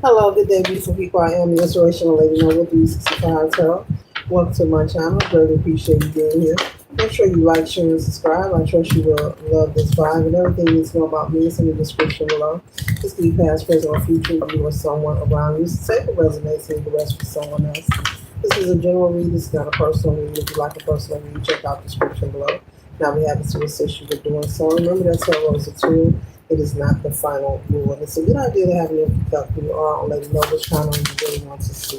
Hello, good day, beautiful people. I am the Inspirational Lady Noble 365 Tarot. Welcome to my channel. Greatly appreciate you being here. Make sure you like, share, and subscribe. I trust you will love this vibe and everything you need to know about me is in the description below. This can be past, present, or future you or someone around you. Say it resonates and the rest for someone else. This is a general read. This is not a personal read. If you like a personal read, check out the description below. Now we have to assist you with doing so. Remember that tarot is a tool. It is not the final rule. And it's a good idea to have an empty cup when you are on Lady Noble's channel and you really want to see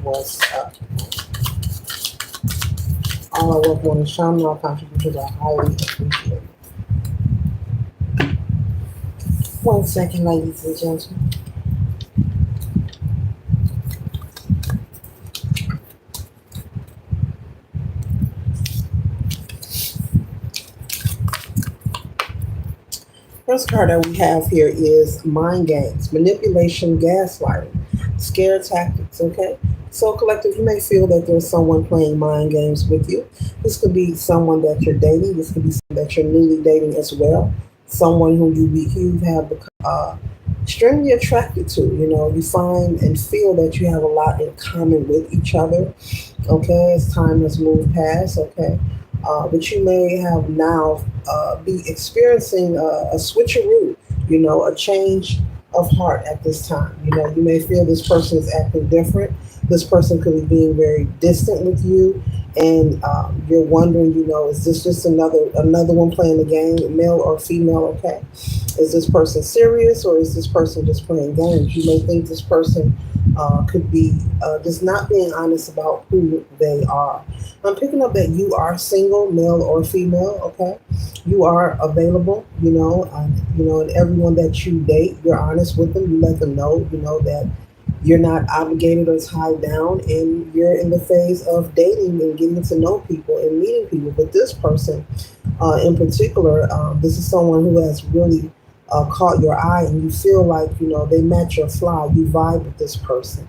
what's up. All our work on the channel, our contributions are highly appreciated. One second, ladies and gentlemen. First card that we have here is mind games, manipulation, gaslighting, scare tactics. Okay, so collective, you may feel that there's someone playing mind games with you. This could be someone that you're dating. This could be someone that you're newly dating as well. Someone who you have become extremely attracted to. You know, you find and feel that you have a lot in common with each other. Okay, as time has moved past. Okay, but you may have now be experiencing a switcheroo, you know, a change of heart at this time. You know, you may feel this person is acting different. This person could be being very distant with you, and you're wondering, you know, is this just another one playing the game, male or female? Okay, is this person serious or is this person just playing games? You may think this person could be just not being honest about who they are. I'm picking up that you are single, male or female. Okay, you are available. And everyone that you date, you're honest with them. You let them know, you know, that you're not obligated or tied down, and you're in the phase of dating and getting to know people and meeting people. But this person, in particular, this is someone who has really caught your eye, and you feel like, you know, they match your fly. You vibe with this person.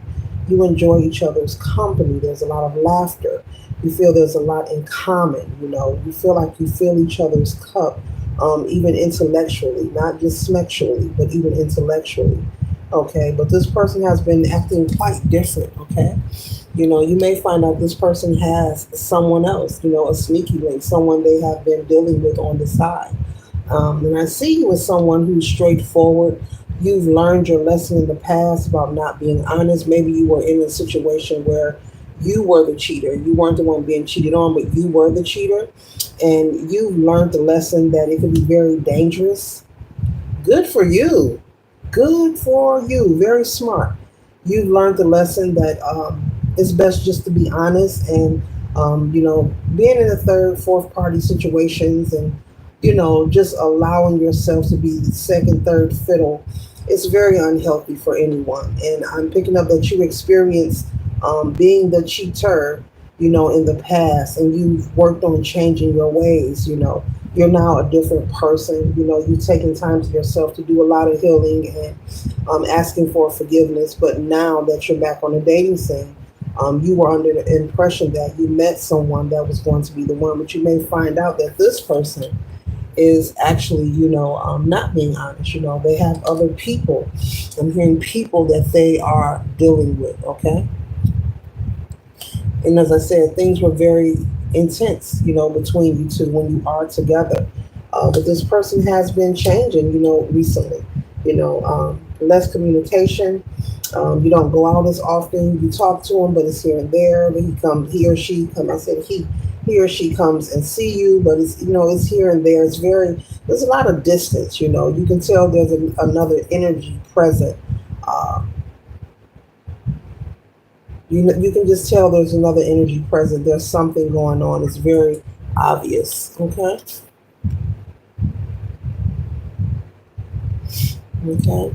You enjoy each other's company. There's a lot of laughter. You feel there's a lot in common. You know, you feel like you fill each other's cup, even intellectually, not just sexually, but even intellectually. Okay, but this person has been acting quite different. Okay, you know, you may find out this person has someone else, you know, a sneaky link, someone they have been dealing with on the side. And I see you as someone who's straightforward. You've learned your lesson in the past about not being honest. Maybe you were in a situation where you were the cheater. You weren't the one being cheated on, but you were the cheater. And you've learned the lesson that it can be very dangerous. Good for you. Good for you. Very smart. You've learned the lesson that it's best just to be honest, and you know, being in the third, fourth party situations, and you know, just allowing yourself to be second, third fiddle, it's very unhealthy for anyone. And I'm picking up that you experienced being the cheater, you know, in the past, and you've worked on changing your ways. You know, you're now a different person. You know, you've taken time to yourself to do a lot of healing and asking for forgiveness. But now that you're back on the dating scene, you were under the impression that you met someone that was going to be the one, but you may find out that this person is actually, you know, not being honest. You know, they have other people. I'm hearing people that they are dealing with. Okay, and as I said, things were very intense, you know, between you two when you are together. But this person has been changing, you know, recently. You know, less communication. You don't go out as often. You talk to him, but it's here and there. But he or she come. I said he or she comes and see you, but it's, you know, it's here and there. There's a lot of distance. You know, you can tell there's another energy present. Uh, you can just tell there's another energy present. There's something going on. It's very obvious. Okay. Okay.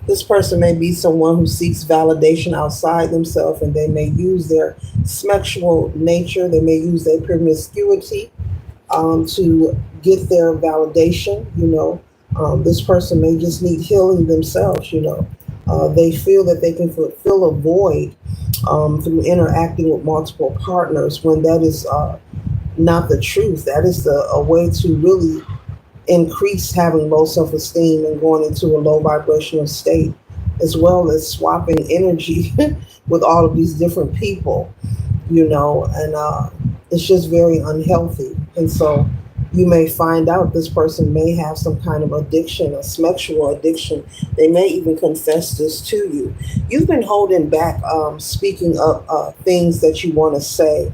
This person may be someone who seeks validation outside themselves, and they may use their sexual nature. They may use their promiscuity to get their validation. You know, this person may just need healing themselves. You know, they feel that they can fulfill a void through interacting with multiple partners when that is not the truth. That is a way to really increase having low self esteem and going into a low vibrational state. as well as swapping energy with all of these different people, and it's just very unhealthy. And so you may find out this person may have some kind of addiction, a sexual addiction. They may even confess this to you. You've been holding back, speaking of things that you want to say.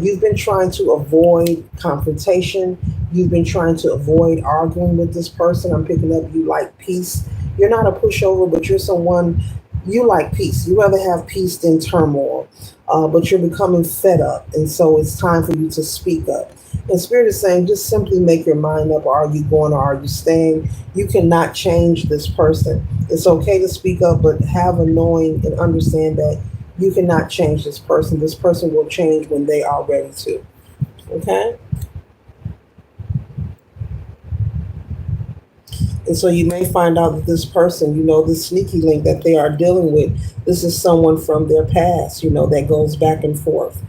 You've been trying to avoid confrontation. You've been trying to avoid arguing with this person. I'm picking up you like peace. You're not a pushover, but you're someone, you like peace. You rather have peace than turmoil, but you're becoming fed up. And so it's time for you to speak up. And Spirit is saying, just simply make your mind up. Are you going or are you staying? You cannot change this person. It's okay to speak up, but have a knowing and understand that you cannot change this person. This person will change when they are ready to. Okay? And so you may find out that this person, this sneaky link that they are dealing with, this is someone from their past, that goes back and forth.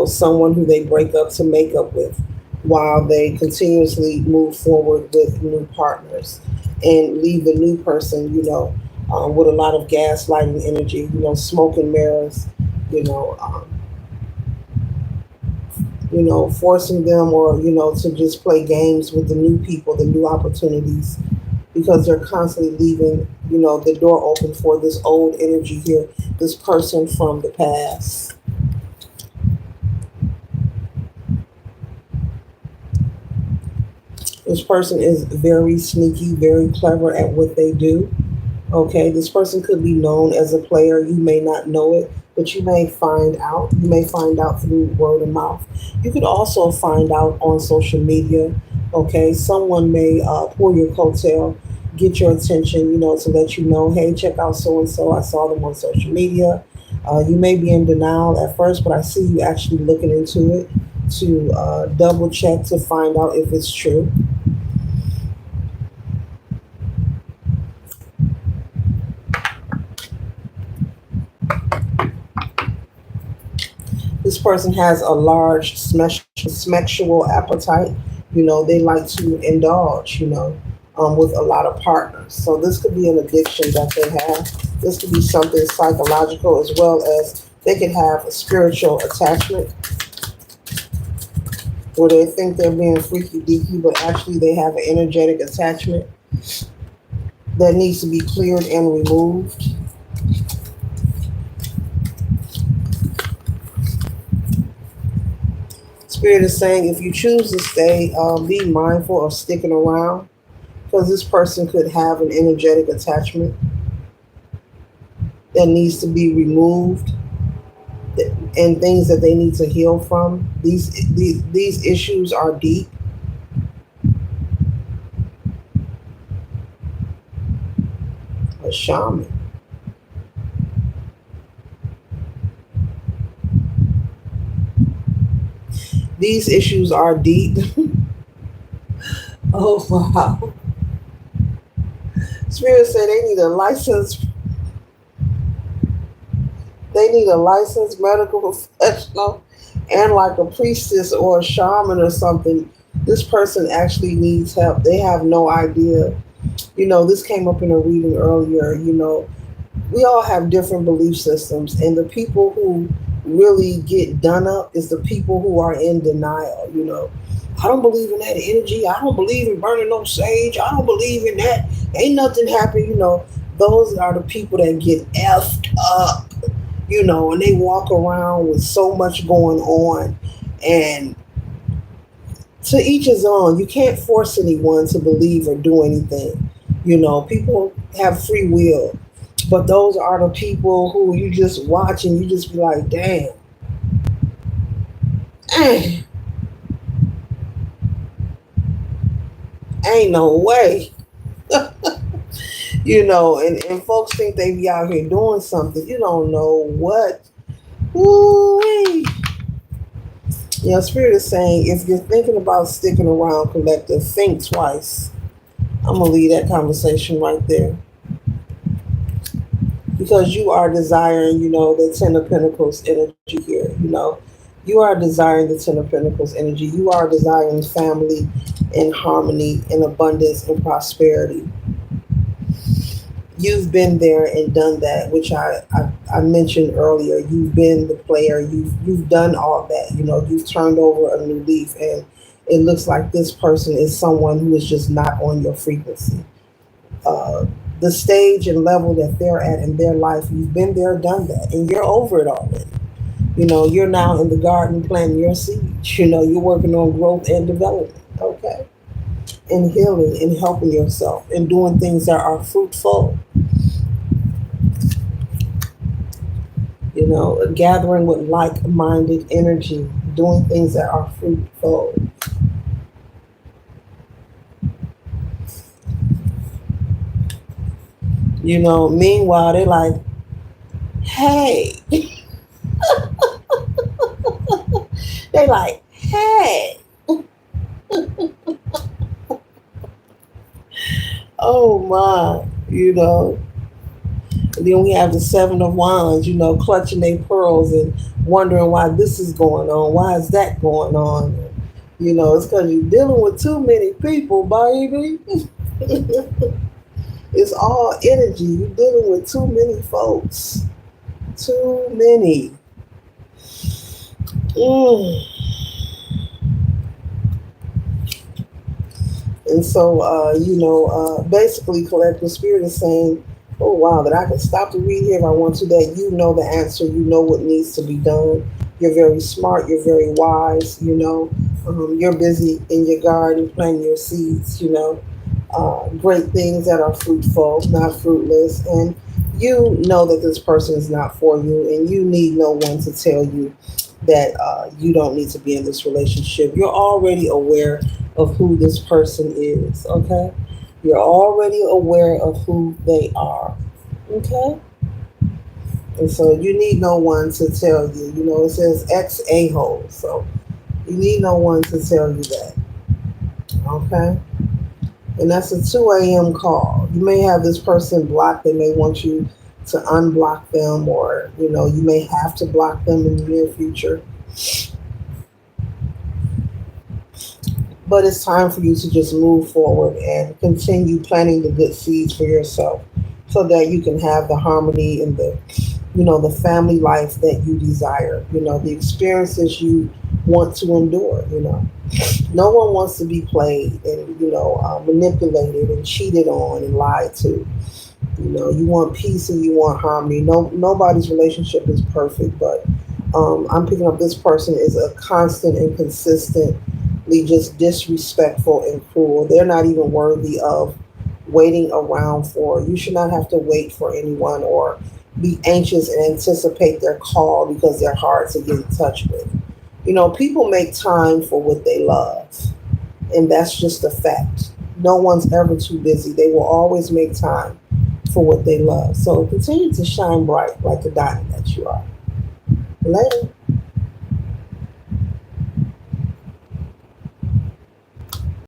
Someone who they break up to make up with while they continuously move forward with new partners and leave the new person, with a lot of gaslighting energy, smoke and mirrors, you know, um, forcing them or, to just play games with the new people, the new opportunities, because they're constantly leaving, the door open for this old energy here, this person from the past. This person is very sneaky, very clever at what they do. Okay, this person could be known as a player. You may not know it, but you may find out. You may find out through word of mouth. You could also find out on social media. Okay, someone may pull your coattail, get your attention, to let you know, hey, check out so and so. I saw them on social media. You may be in denial at first, but I see you actually looking into it to double check to find out if it's true. This person has a large sexual appetite. They like to indulge, with a lot of partners. So this could be an addiction that they have. This could be something psychological as well as they could have a spiritual attachment where they think they're being freaky deaky, but actually they have an energetic attachment that needs to be cleared and removed. Spirit is saying if you choose to stay, be mindful of sticking around because this person could have an energetic attachment that needs to be removed and things that they need to heal from. These issues are deep. A shaman. These issues are deep. Oh wow. Spirit say they need a license. They need a licensed medical professional and like a priestess or a shaman or something. This person actually needs help. They have no idea. This came up in a reading earlier. We all have different belief systems, and the people who really get done up is the people who are in denial. I don't believe in that energy. I don't believe in burning no sage. I don't believe in that. Ain't nothing happen. Those are the people that get effed up. And they walk around with so much going on, and to each his own. You can't force anyone to believe or do anything. People have free will, but those are the people who you just watch and you just be like, damn, eh, ain't no way. And folks think they be out here doing something. You don't know what. Ooh-wee. Spirit is saying if you're thinking about sticking around, collective, think twice. I'm gonna leave that conversation right there because you are desiring, the Ten of Pentacles energy here. You are desiring the Ten of Pentacles energy. You are desiring family and harmony and abundance and prosperity. You've been there and done that, which I mentioned earlier. You've been the player. You've done all that. You've turned over a new leaf, and it looks like this person is someone who is just not on your frequency. Uh, the stage and level that they're at in their life, you've been there, done that, and you're over it already. You're now in the garden planting your seeds. You're working on growth and development. Okay. And healing and helping yourself and doing things that are fruitful. Gathering with like-minded energy, doing things that are fruitful. Meanwhile, they're like, hey, they like, hey, oh my, And then we have the Seven of Wands, clutching their pearls and wondering why this is going on, why is that going on. It's because you're dealing with too many people, baby. It's all energy. You're dealing with too many folks. Too many. Mm. And so, basically, collective spirit is saying, oh, wow, that I can stop to read here if I want to, that you know the answer, you know what needs to be done. You're very smart, you're very wise, you're busy in your garden planting your seeds, great things that are fruitful, not fruitless. And you know that this person is not for you, and you need no one to tell you that you don't need to be in this relationship. You're already aware of who this person is, okay? You're already aware of who they are, okay? And so you need no one to tell you. It says ex a hole, so you need no one to tell you that, okay? And that's a 2 a.m. call. You may have this person blocked. They may want you to unblock them, or you may have to block them in the near future. But it's time for you to just move forward and continue planting the good seeds for yourself, so that you can have the harmony and the family life that you desire, the experiences you want to endure. No one wants to be played and, manipulated and cheated on and lied to. You want peace and you want harmony. Nobody's relationship is perfect, but I'm picking up this person is a constant and consistently just disrespectful and cruel. They're not even worthy of waiting around for. You should not have to wait for anyone or be anxious and anticipate their call because they're hard to get in touch with. People make time for what they love, and that's just a fact. No one's ever too busy. They will always make time for what they love. So continue to shine bright like the diamond that you are. Later.